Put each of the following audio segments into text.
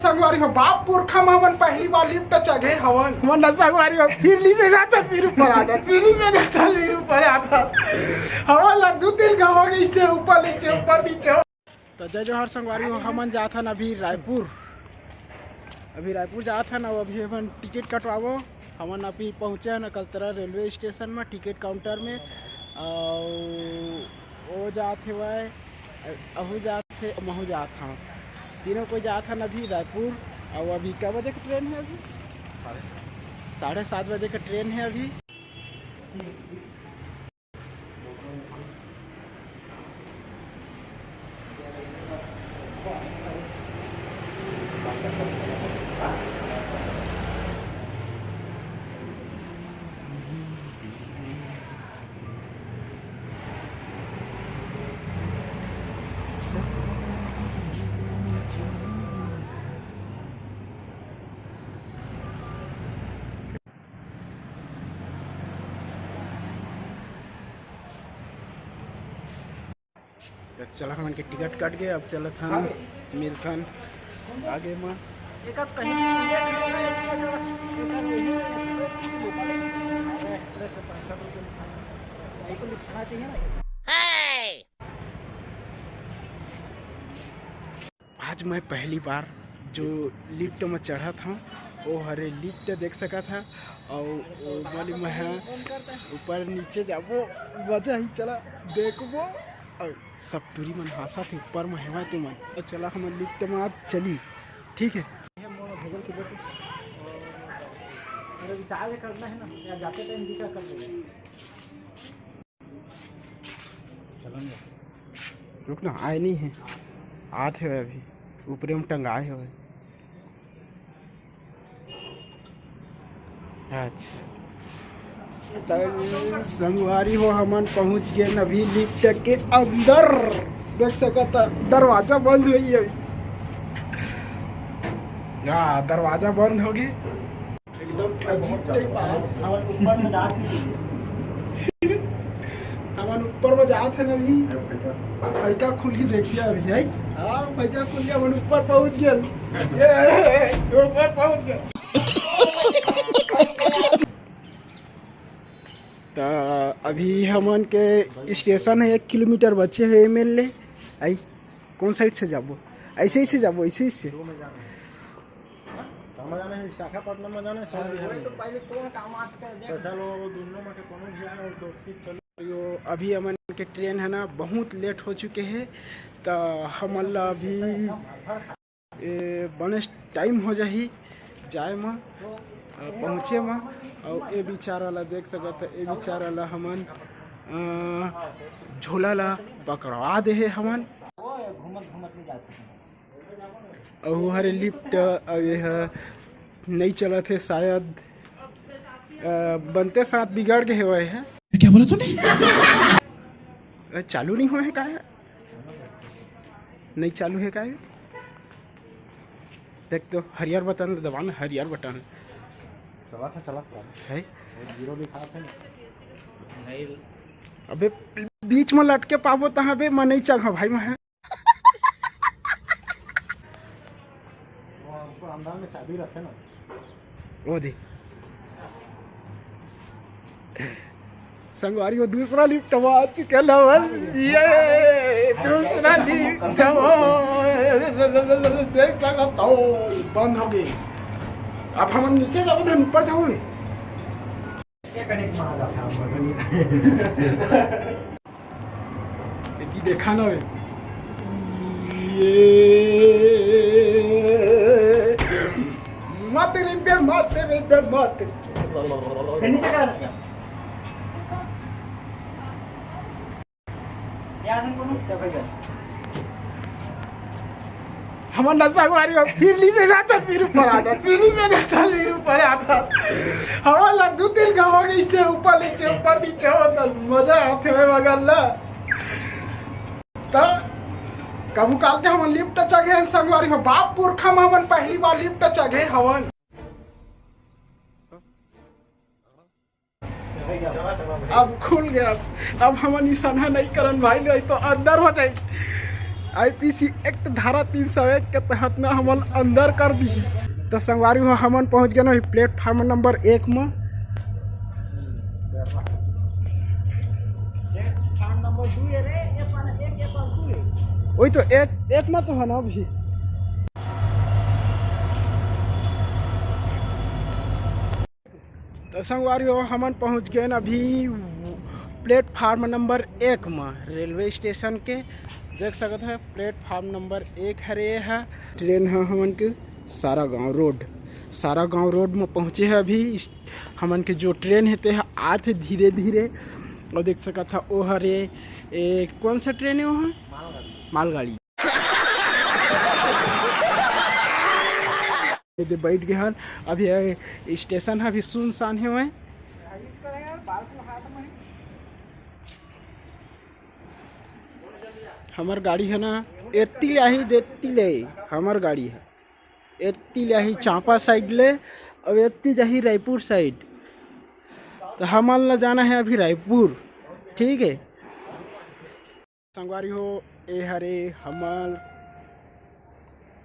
संगवारी हो बाप पुरखा हमन पहली बार लिफ्ट चढ़े हवन मन संगवारी हो फिर नीचे जाता फिर ऊपर आता फिर नीचे जाता फिर ऊपर आता हवा लड्डू तिल का हो गई इससे ऊपर नीचे तो जय जोहर संगवारी हो हमन जात हन अभी रायपुर जात हन अभी हमन टिकट कटवाबो हमन अभी पहुँचे हन कलतरा रेलवे स्टेशन में टिकट काउंटर में वो जात है अहू जात है महू जात हूँ तीनों कोई जात हन अभी रायपुर और अभी क्या बजे का ट्रेन है अभी 7:30 बजे का ट्रेन है अभी। चला हमन के टिकट कट गए अब चलत हम मिलथन आगे में आज मैं पहली बार जो लिफ्ट में चढ़ा था वो हरे लिफ्ट देख सका था और वाली मैं ऊपर नीचे जाबो वजह ही चला देखबो और सब टूरी मन हासा थे ऊपर में हेवा थे मन और चला हम लिफ्ट में आज चली ठीक है। करना है ना या जाते टाइम दिशा कर देंगे चलेंगे रुक ना आए नहीं है आते हुए अभी ऊपर में टंगाए हुए अच्छा संगवारी हो हमन पहुंच गए अभी लिफ्ट के अंदर देख सकता दरवाजा बंद हुई अभी दरवाजा बंद हो गए एकदम हमन ऊपर में जात है अभी पैका खुली देखिए अभी है पैका खुली हमन ऊपर पहुंच गए ऊपर पहुंच गए। तो अभी हमन के स्टेशन है 1 किलोमीटर बचे है एमएलए आई कौन साइड से जाबो ऐसे ही से जाबो ऐसे ही से जाना है विशाखापट्टनम में जाना है तो पहले कौन काम आज कर दे पैसा लो दोनों में के कोनो भी आए और दोस्ती चलो अभी हमन के ट्रेन है ना बहुत लेट हो चुके हैं तो हमन ला अभी बने टाइम हो जाही जाए में पहुँचे में और ये बेचारा ला देख सकते ये बेचारा ला हमन झोला ला पकड़वा दे है हमन और हरे लिफ्ट नहीं चला थे शायद बनते साथ बिगाड़ के हुए है क्या बोला तूने चालू नहीं हुआ है का है नहीं चालू है का है देख तो हरियर बटन दबाना हरियर बटन चला था है जीरो लिखा था नहीं अबे बीच में लटके पाबो तहाँ बे मैं नहीं चढ़ा भाई मैं अंदर में चाबी रखे ना वो दे संगवारी वो दूसरा लिफ्ट आ चुका लवल ये दूसरा लिफ्ट देख सकता हो बंद हो गई अब हम नीचे जाओ तो ऊपर जाओगे देखा ना मत हमारा नशा फिर नीचे जाता फिर ऊपर आता फिर नीचे जाता फिर ऊपर आता हवा लड्डू तिल का हो गई इससे ऊपर नीचे होता मजा आते हुए मगल्ला तो कबू काल के हम लिफ्ट चढ़े संगवारी हो बाप पुरखा में हमन पहली बार लिफ्ट चढ़े हवन अब खुल गया अब हमन निशाना नहीं करन भाई नहीं तो अंदर हो जाए IPC एक्ट धारा 301 के तहत में हमन अंदर कर दी। तो संगवारी हो हमन पहुंच गए ना प्लेटफार्म नंबर 1 में। वही तो एक में तो है ना अभी। तो संगवारी हो हमन पहुंच गए ना अभी प्लेटफार्म नंबर 1 में रेलवे स्टेशन के। देख सकते हैं प्लेटफार्म नंबर 1 हरे है। ट्रेन है हमन के सारा गांव रोड में पहुँचे है अभी। हमन के जो ट्रेन है ते आते धीरे धीरे। और देख सकता था वो हरे कौन सा ट्रेन है वहाँ? मालगाड़ी। बैठ गए हैं अभी। स्टेशन है अभी सुनसान है वहाँ। हमार गाड़ी है ना एत्ती लाही देती ले। हमार गाड़ी है एत्ती लाही चांपा साइड ले और एत्ती जाही रायपुर साइड। तो हमारा जाना है अभी रायपुर। ठीक है संगवारी हो ए हरे हमार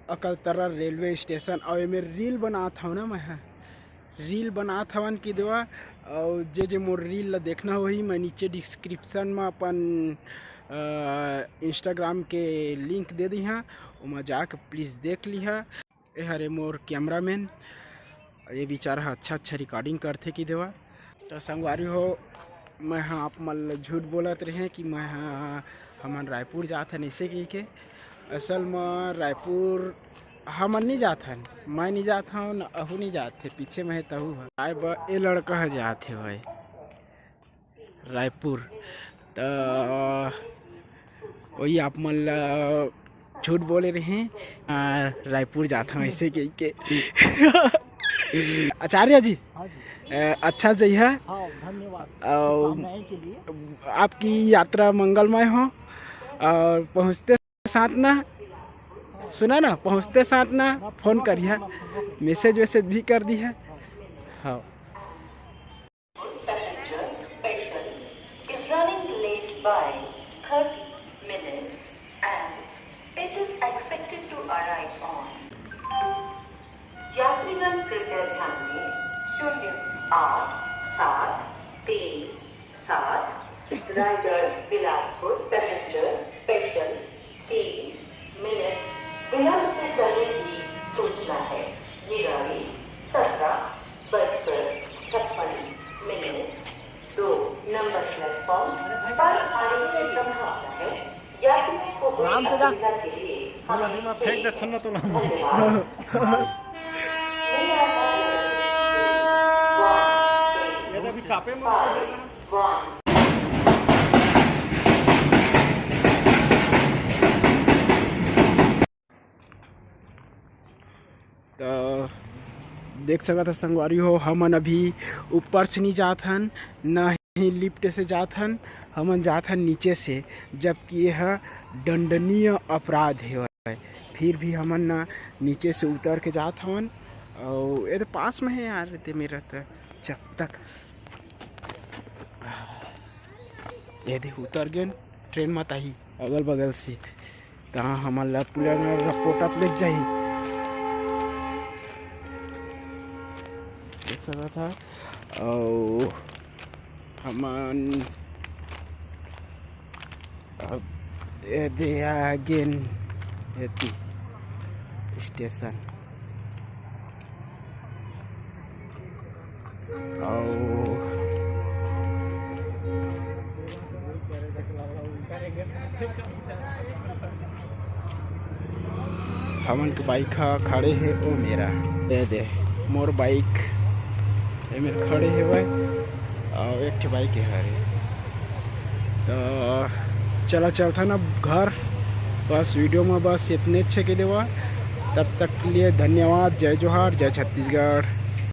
अकलतरा रेलवे स्टेशन। और मैं रील बना था ना, मैं रील बना था कि देवा। और जे मोर रील ला देखना वही मैं नीचे डिस्क्रिप्शन में अपन इंस्टाग्राम के लिंक दे दी हाँ, वहाँ जाकर प्लीज़ देख ली है। ये हरे मोर कैमरामैन, ये बेचारा अच्छा रिकॉर्डिंग करते कि देवा। तो संगवारी हो मैं हाँ आप मल झूठ बोलत रहे कि मैं हाँ हमन रायपुर जाथन ऐसे कही के। असल में रायपुर हमन नहीं जाथन, मैं नहीं जाता हूँ न अहू नहीं जाते। पीछे में है तहू है आए ये लड़का है जाते हुए रायपुर। तो वही आप मन झूठ बोले रहे रायपुर जाता हूँ ऐसे कही के। आचार्य जी अच्छा जी है। धन्यवाद। आपकी यात्रा मंगलमय हो। और पहुँचते साथ ना सुना ना, पहुँचते साथ ना फोन करिए, मैसेज भी कर दी है। हाँ यात्रीगण कृपया ध्यान दें 0873 Raigarh Bilaspur passenger special 30 minute विलंब से चलने की सूचना है। ये गाड़ी 17:56 2 नंबर प्लेटफॉर्म पर आने की संभावना है। यात्रियों को सुविधा के लिए फेंक दे थन्ना तो अभी चापे में तो देख सका था संगवारी हो हमन अभी ऊपर से नहीं जाथन न ही लिफ्ट से जाथन, हमन जाथन नीचे से। जबकि यह दंडनीय अपराध है, फिर भी हमन ना नीचे से उतर के जात हवन। और ये तो पास में है यार ते मेरा तो जब तक ये देख उतर गए ट्रेन मत आई अगल बगल से। तो हमारा पूरा रपोटा लग जाही देख सका था। और हमन दे अगेन स्टेशन। हमन के बाइक खड़े है वो मेरा दे मोर बाइक ये मेरे खड़े है भाई। और एक बाइक है हरे। तो चला था ना घर। बस वीडियो में बस इतने अच्छे के देवा। तब तक के लिए धन्यवाद। जय जोहार, जय छत्तीसगढ़।